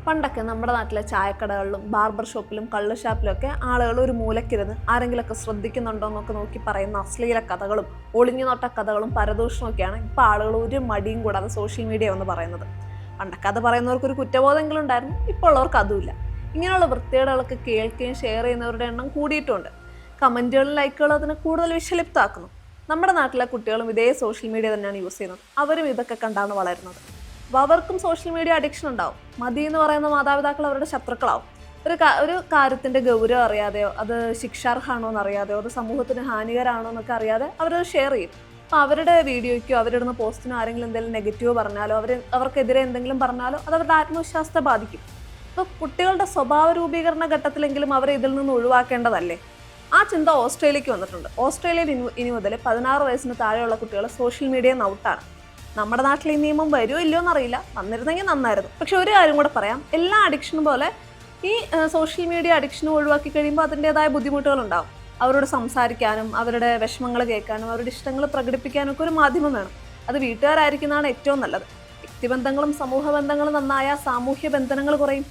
പണ്ടൊക്കെ നമ്മുടെ നാട്ടിലെ ചായക്കടകളിലും ബാർബർ ഷോപ്പിലും കള്ള് ഷാപ്പിലൊക്കെ ആളുകൾ ഒരു മൂലക്കിരുന്ന് ആരെങ്കിലുമൊക്കെ ശ്രദ്ധിക്കുന്നുണ്ടോ എന്നൊക്കെ നോക്കി പറയുന്ന അശ്ലീല കഥകളും ഒളിഞ്ഞു നോട്ട കഥകളും പരദൂഷണമൊക്കെയാണ് ഇപ്പോൾ ആളുകൾ ഒരു മടിയും കൂടാതെ സോഷ്യൽ മീഡിയ എന്ന് പറയുന്നത്. പണ്ടൊക്കെ അത് പറയുന്നവർക്ക് ഒരു കുറ്റബോധമെങ്കിലും ഉണ്ടായിരുന്നു, ഇപ്പോൾ ഉള്ളവർക്ക് അതുമില്ല. ഇങ്ങനെയുള്ള വൃത്തികേടുകളൊക്കെ കേൾക്കുകയും ഷെയർ ചെയ്യുന്നവരുടെ എണ്ണം കൂടിയിട്ടുണ്ട്. കമൻറ്റുകളും ലൈക്കുകളും അതിനെ കൂടുതൽ വിഷലിപ്തമാക്കുന്നു. നമ്മുടെ നാട്ടിലെ കുട്ടികളും ഇതേ സോഷ്യൽ മീഡിയ തന്നെയാണ് യൂസ് ചെയ്യുന്നത്. അവരും ഇതൊക്കെ കണ്ടാണ് വളരുന്നത്. അപ്പോൾ അവർക്കും സോഷ്യൽ മീഡിയ അഡിക്ഷൻ ഉണ്ടാവും. മതി എന്ന് പറയുന്ന മാതാപിതാക്കൾ അവരുടെ ശത്രുക്കളാവും. ഒരു കാര്യത്തിൻ്റെ ഗൗരവം അറിയാതെയോ അത് ശിക്ഷാർഹമാണോ എന്നറിയാതെയോ അത് സമൂഹത്തിന് ഹാനികരമാണോ എന്നൊക്കെ അറിയാതെ അവരത് ഷെയർ ചെയ്യും. അപ്പോൾ അവരുടെ വീഡിയോയ്ക്കോ അവരിടുന്ന പോസ്റ്റിനോ ആരെങ്കിലും എന്തെങ്കിലും നെഗറ്റീവ് പറഞ്ഞാലോ അവർക്കെതിരെ എന്തെങ്കിലും പറഞ്ഞാലോ അത് അവരുടെ ആത്മവിശ്വാസത്തെ ബാധിക്കും. അപ്പോൾ കുട്ടികളുടെ സ്വഭാവ രൂപീകരണ ഘട്ടത്തിലെങ്കിലും അവരെ ഇതിൽ നിന്ന് ഒഴിവാക്കേണ്ടതല്ലേ? ആ ചിന്ത ഓസ്ട്രേലിയക്ക് വന്നിട്ടുണ്ട്. ഓസ്ട്രേലിയയിൽ ഇനി മുതൽ 16 വയസ്സിന് താഴെയുള്ള കുട്ടികൾ സോഷ്യൽ മീഡിയയിൽ നിന്ന് ഔട്ടാണ്. നമ്മുടെ നാട്ടിൽ ഈ നിയമം വരുമോ ഇല്ലയോ എന്നറിയില്ല, വന്നിരുന്നെങ്കിൽ നന്നായിരുന്നു. പക്ഷെ ഒരു കാര്യം കൂടെ പറയാം, എല്ലാ അഡിക്ഷനും പോലെ ഈ സോഷ്യൽ മീഡിയ അഡിക്ഷനും ഒഴിവാക്കി കഴിയുമ്പോൾ അതിൻ്റേതായ ബുദ്ധിമുട്ടുകളുണ്ടാവും. അവരോട് സംസാരിക്കാനും അവരുടെ വിഷമങ്ങൾ കേൾക്കാനും അവരുടെ ഇഷ്ടങ്ങൾ പ്രകടിപ്പിക്കാനും ഒക്കെ ഒരു മാധ്യമം വേണം. അത് വീട്ടുകാരായിരിക്കുന്നതാണ് ഏറ്റവും നല്ലത്. വ്യക്തിബന്ധങ്ങളും സമൂഹ ബന്ധങ്ങളും നന്നായ സാമൂഹ്യ ബന്ധനങ്ങൾ കുറയും.